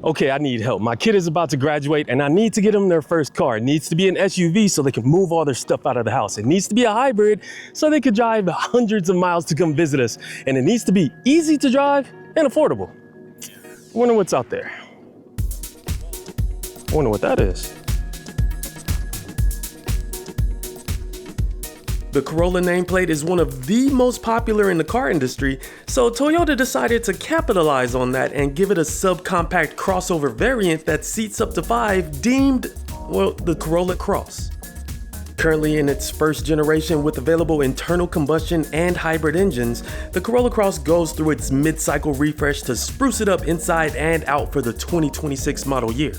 Okay, I need help. My kid is about to graduate and I need to get them their first car. It needs to be an SUV so they can move all their stuff out of the house. It needs to be a hybrid so they could drive hundreds of miles to come visit us. And it needs to be easy to drive and affordable. I wonder what's out there. I wonder what that is. The Corolla nameplate is one of the most popular in the car industry, so Toyota decided to capitalize on that and give it a subcompact crossover variant that seats up to 5, deemed, well, the Corolla Cross. Currently in its first generation with available internal combustion and hybrid engines, the Corolla Cross goes through its mid-cycle refresh to spruce it up inside and out for the 2026 model year.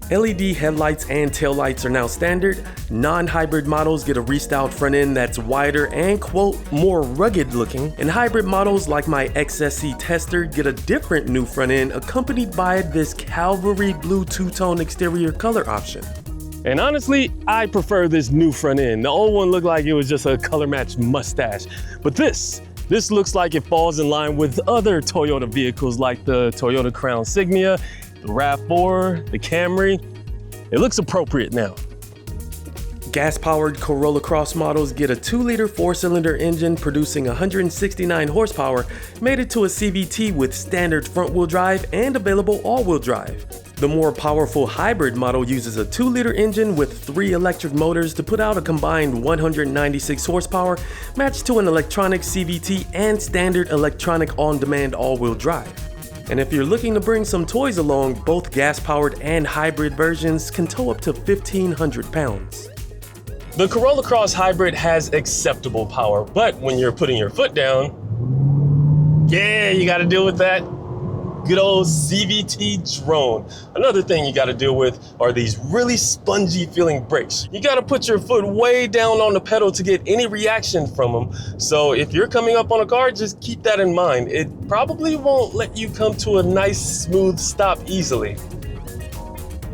LED headlights and taillights are now standard. Non-hybrid models get a restyled front end that's wider and, quote, more rugged looking, and hybrid models like my XSC Tester get a different new front end accompanied by this Cavalry blue two-tone exterior color option. And honestly, I prefer this new front end. The old one looked like it was just a color matched mustache. But this looks like it falls in line with other Toyota vehicles like the Toyota Crown Signia, the RAV4, the Camry. It looks appropriate now. Gas-powered Corolla Cross models get a 2-liter 4-cylinder engine producing 169 horsepower, mated to a CVT with standard front-wheel drive and available all-wheel drive. The more powerful hybrid model uses a 2-liter engine with 3 electric motors to put out a combined 196 horsepower, matched to an electronic CVT and standard electronic on-demand all-wheel drive. And if you're looking to bring some toys along, both gas-powered and hybrid versions can tow up to 1,500 pounds. The Corolla Cross Hybrid has acceptable power, but when you're putting your foot down, yeah, you gotta deal with that good old CVT drone. Another thing you gotta deal with are these really spongy feeling brakes. You gotta put your foot way down on the pedal to get any reaction from them. So if you're coming up on a car, just keep that in mind. It probably won't let you come to a nice smooth stop easily.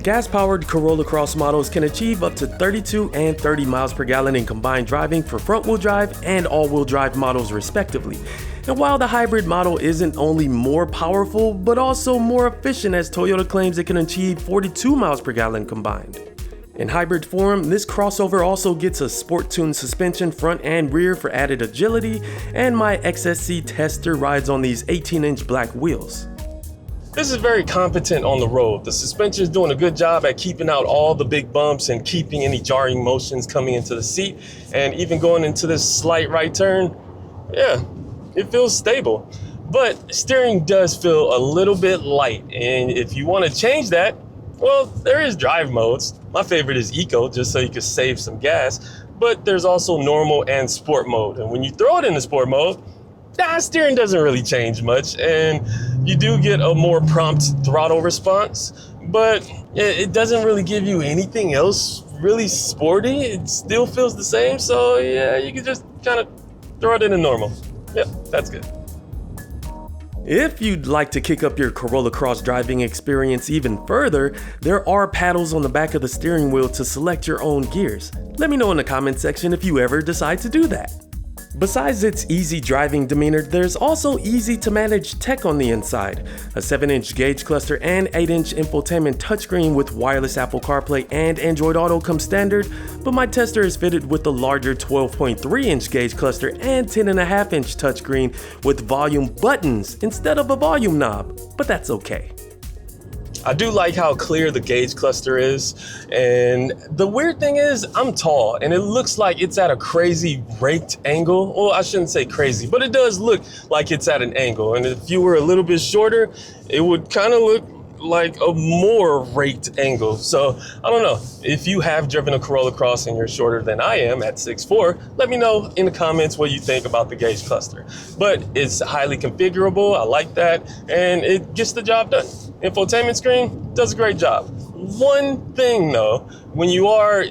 Gas-powered Corolla Cross models can achieve up to 32 and 30 miles per gallon in combined driving for front-wheel drive and all-wheel drive models respectively. And while the hybrid model isn't only more powerful, but also more efficient, as Toyota claims it can achieve 42 miles per gallon combined. In hybrid form, this crossover also gets a sport-tuned suspension front and rear for added agility, and my XSC Tester rides on these 18-inch black wheels. This is very competent on the road. The suspension is doing a good job at keeping out all the big bumps and keeping any jarring motions coming into the seat. And even going into this slight right turn, yeah, it feels stable. But steering does feel a little bit light. And if you want to change that, well, there is drive modes. My favorite is Eco, just so you can save some gas. But there's also normal and sport mode. And when you throw it into sport mode, steering doesn't really change much, and you do get a more prompt throttle response, but it doesn't really give you anything else really sporty. It still feels the same, so yeah, you can just kind of throw it into normal. Yep, that's good. If you'd like to kick up your Corolla Cross driving experience even further, there are paddles on the back of the steering wheel to select your own gears. Let me know in the comment section if you ever decide to do that. Besides its easy driving demeanor, there's also easy to manage tech on the inside. A 7-inch gauge cluster and 8-inch infotainment touchscreen with wireless Apple CarPlay and Android Auto come standard, but my Tester is fitted with the larger 12.3-inch gauge cluster and 10.5-inch touchscreen with volume buttons instead of a volume knob, but that's okay. I do like how clear the gauge cluster is, and the weird thing is I'm tall and it looks like it's at a crazy raked angle. Well, I shouldn't say crazy, but it does look like it's at an angle, and if you were a little bit shorter, it would kind of look like a more raked angle. So I don't know, if you have driven a Corolla Cross and you're shorter than I am at 6'4", let me know in the comments what you think about the gauge cluster. But it's highly configurable, I like that, and it gets the job done. Infotainment screen does a great job. One thing though, when you are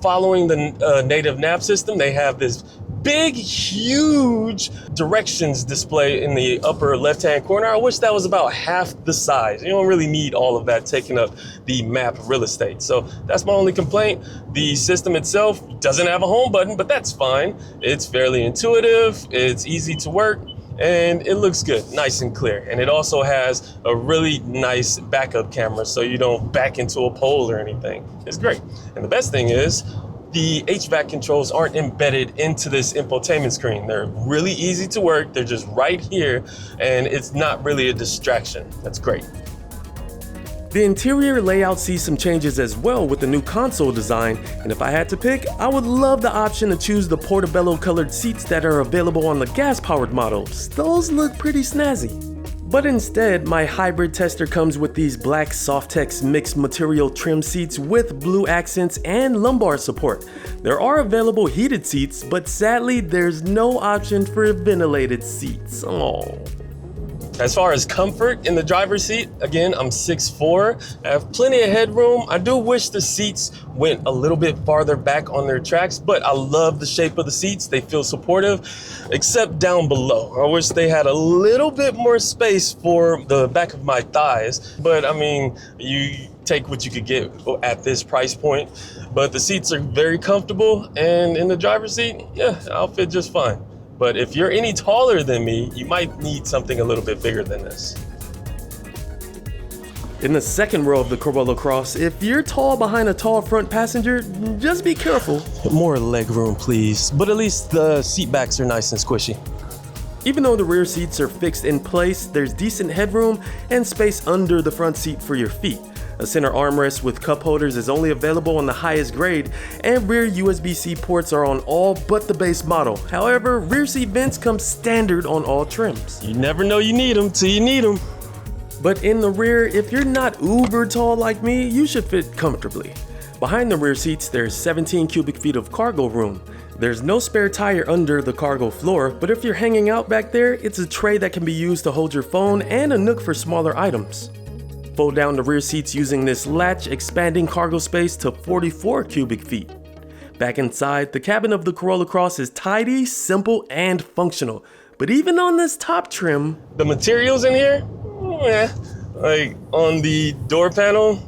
following the native nav system, they have this big, huge directions display in the upper left-hand corner. I wish that was about half the size. You don't really need all of that taking up the map real estate. So that's my only complaint. The system itself doesn't have a home button, but that's fine. It's fairly intuitive, it's easy to work, and it looks good, nice and clear. And it also has a really nice backup camera so you don't back into a pole or anything. It's great. And the best thing is, the HVAC controls aren't embedded into this infotainment screen. They're really easy to work. They're just right here, and it's not really a distraction. That's great. The interior layout sees some changes as well with the new console design, and if I had to pick, I would love the option to choose the portobello colored seats that are available on the gas-powered models. Those look pretty snazzy. But instead, my hybrid tester comes with these black Softex mixed material trim seats with blue accents and lumbar support. There are available heated seats, but sadly, there's no option for ventilated seats. Oh. As far as comfort in the driver's seat, again, I'm 6'4", I have plenty of headroom. I do wish the seats went a little bit farther back on their tracks, but I love the shape of the seats. They feel supportive, except down below. I wish they had a little bit more space for the back of my thighs, but I mean, you take what you could get at this price point. But the seats are very comfortable, and in the driver's seat, yeah, I'll fit just fine. But if you're any taller than me, you might need something a little bit bigger than this. In the second row of the Corolla Cross, if you're tall behind a tall front passenger, just be careful. More leg room, please. But at least the seat backs are nice and squishy. Even though the rear seats are fixed in place, there's decent headroom and space under the front seat for your feet. A center armrest with cup holders is only available on the highest grade, and rear USB-C ports are on all but the base model. However, rear seat vents come standard on all trims. You never know you need them till you need them. But in the rear, if you're not uber tall like me, you should fit comfortably. Behind the rear seats, there's 17 cubic feet of cargo room. There's no spare tire under the cargo floor, but if you're hanging out back there, it's a tray that can be used to hold your phone and a nook for smaller items. Fold down the rear seats using this latch, expanding cargo space to 44 cubic feet. Back inside, the cabin of the Corolla Cross is tidy, simple, and functional. But even on this top trim, the materials in here, like on the door panel,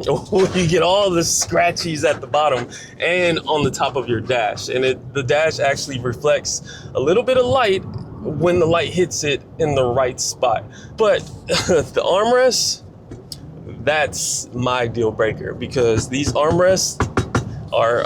you get all the scratchies at the bottom and on the top of your dash. And the dash actually reflects a little bit of light when the light hits it in the right spot. But the armrests, that's my deal breaker, because these armrests are,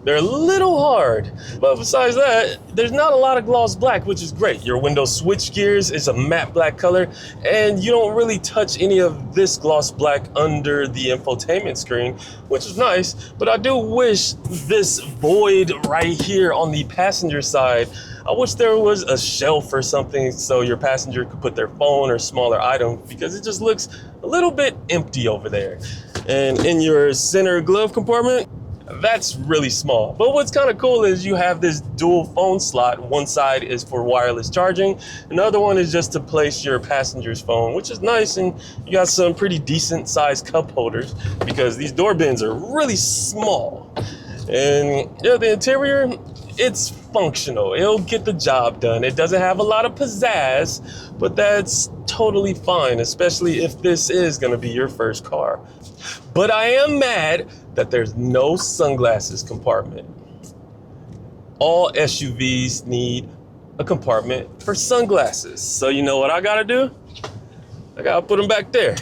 they're a little hard. But besides that, there's not a lot of gloss black, which is great. Your window switch gears is a matte black color, and you don't really touch any of this gloss black under the infotainment screen, which is nice. But I do wish this void right here on the passenger side, I wish there was a shelf or something so your passenger could put their phone or smaller item, because it just looks a little bit empty over there. And in your center glove compartment, that's really small. But what's kind of cool is you have this dual phone slot. One side is for wireless charging. Another one is just to place your passenger's phone, which is nice. And you got some pretty decent sized cup holders, because these door bins are really small. And yeah, the interior, it's functional. It'll get the job done. It doesn't have a lot of pizzazz, but that's totally fine, especially if this is gonna be your first car. But I am mad that there's no sunglasses compartment. All SUVs need a compartment for sunglasses. So you know what I gotta do? I gotta put them back there.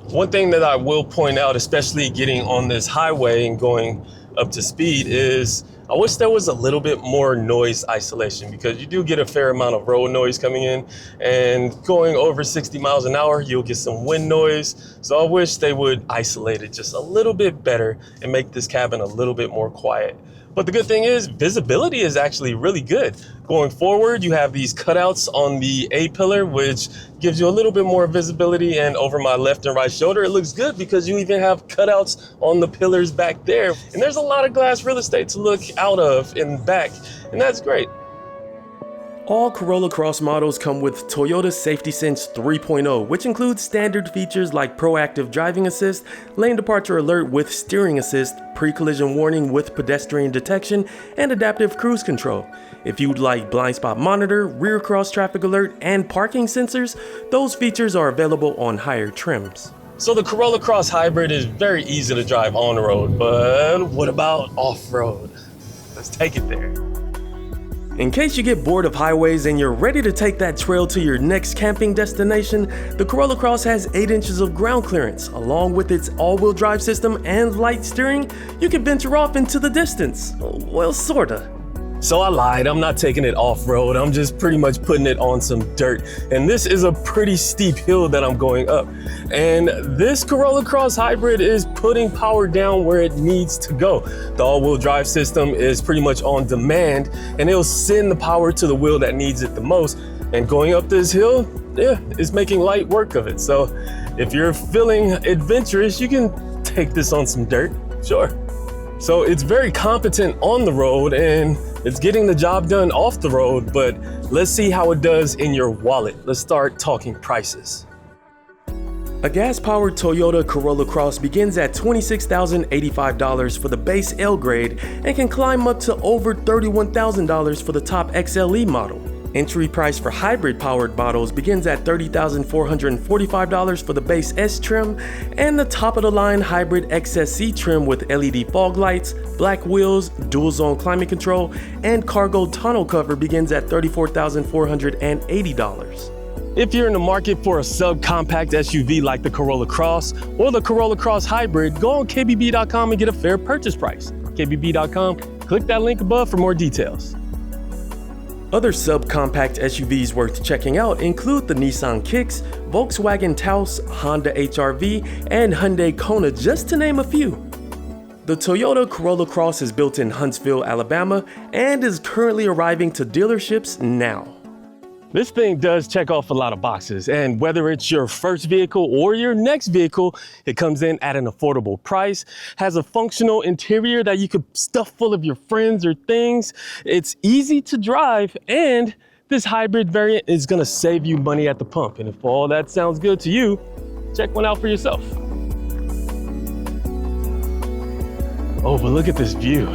One thing that I will point out, especially getting on this highway and going up to speed, is I wish there was a little bit more noise isolation, because you do get a fair amount of road noise coming in, and going over 60 miles an hour, you'll get some wind noise. So I wish they would isolate it just a little bit better and make this cabin a little bit more quiet. But the good thing is, visibility is actually really good. Going forward, you have these cutouts on the A-pillar, which gives you a little bit more visibility, and over my left and right shoulder, it looks good because you even have cutouts on the pillars back there. And there's a lot of glass real estate to look out of in back, and that's great. All Corolla Cross models come with Toyota Safety Sense 3.0, which includes standard features like proactive driving assist, lane departure alert with steering assist, pre-collision warning with pedestrian detection, and adaptive cruise control. If you'd like blind spot monitor, rear cross traffic alert, and parking sensors, those features are available on higher trims. So the Corolla Cross Hybrid is very easy to drive on the road, but what about off-road? Let's take it there. In case you get bored of highways and you're ready to take that trail to your next camping destination, the Corolla Cross has 8 inches of ground clearance. Along with its all-wheel drive system and light steering, you can venture off into the distance. Well, sorta. So I lied, I'm not taking it off-road, I'm just pretty much putting it on some dirt. And this is a pretty steep hill that I'm going up. And this Corolla Cross Hybrid is putting power down where it needs to go. The all-wheel drive system is pretty much on demand, and it'll send the power to the wheel that needs it the most. And going up this hill, yeah, it's making light work of it. So if you're feeling adventurous, you can take this on some dirt, sure. So it's very competent on the road and it's getting the job done off the road, but let's see how it does in your wallet. Let's start talking prices. A gas-powered Toyota Corolla Cross begins at $26,085 for the base L grade and can climb up to over $31,000 for the top XLE model. Entry price for hybrid-powered models begins at $30,445 for the base S trim, and the top-of-the-line hybrid XSC trim with LED fog lights, black wheels, dual-zone climate control, and cargo tonneau cover begins at $34,480. If you're in the market for a subcompact SUV like the Corolla Cross or the Corolla Cross Hybrid, go on kbb.com and get a fair purchase price. kbb.com, click that link above for more details. Other subcompact SUVs worth checking out include the Nissan Kicks, Volkswagen Taos, Honda HR-V, and Hyundai Kona, just to name a few. The Toyota Corolla Cross is built in Huntsville, Alabama, and is currently arriving to dealerships now. This thing does check off a lot of boxes, and whether it's your first vehicle or your next vehicle, it comes in at an affordable price, has a functional interior that you could stuff full of your friends or things. It's easy to drive, and this hybrid variant is gonna save you money at the pump. And if all that sounds good to you, check one out for yourself. Oh, but look at this view.